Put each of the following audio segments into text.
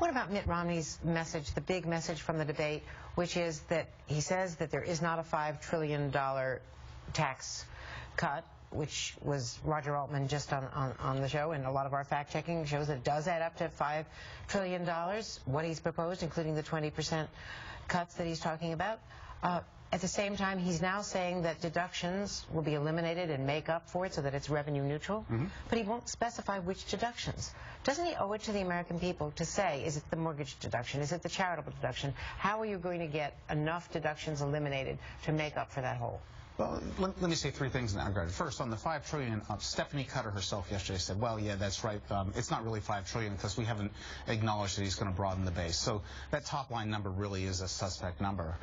What about Mitt Romney's message, the big message from the debate, which is that he says that there is not a $5 trillion tax cut, which was Roger Altman just on the show, and a lot of our fact-checking shows that it does add up to $5 trillion, what he's proposed, including the 20% cuts that he's talking about. At the same time, he's now saying that deductions will be eliminated and make up for it so that it's revenue neutral, but he won't specify which deductions. Doesn't he owe it to the American people to say, is it the mortgage deduction, is it the charitable deduction? How are you going to get enough deductions eliminated to make up for that hole? Well, let me say three things in that regard. First, on the $5 trillion, Stephanie Cutter herself yesterday said, well, yeah, that's right. It's not really $5 trillion because we haven't acknowledged that he's going to broaden the base. So that top line number really is a suspect number.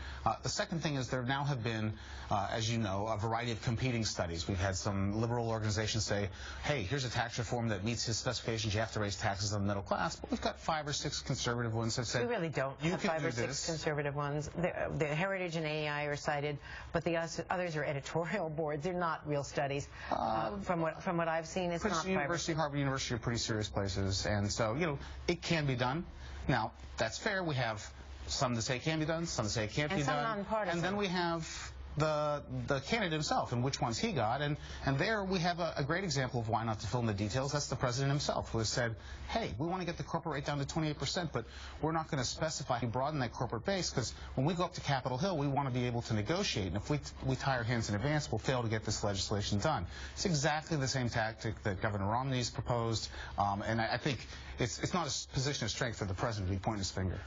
The second thing is there now have been, as you know, a variety of competing studies. We've had some liberal organizations say, hey, here's a tax reform that meets his specifications. You have to raise taxes on the middle class. But we've got 5 or 6 conservative ones that said, we really don't have 5 or 6 conservative ones. The Heritage and AEI are cited, but the others are editorial boards. They're not real studies. From what I've seen, it's not. University, Harvard University are pretty serious places, and so it can be done. Now that's fair. We have some that say it can be done, some that say it can't be done, nonpartisan. And then we have the candidate himself and which ones he got, and there we have a great example of why not to fill in the details. That's the president himself, who has said, hey, we want to get the corporate rate down to 28%, but we're not going to specify and broaden that corporate base, because when we go up to Capitol Hill, we want to be able to negotiate, and if we tie our hands in advance, we'll fail to get this legislation done. It's exactly the same tactic that Governor Romney's proposed, and I think it's not a position of strength for the president to be pointing his finger.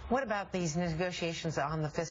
What about these negotiations on the fiscal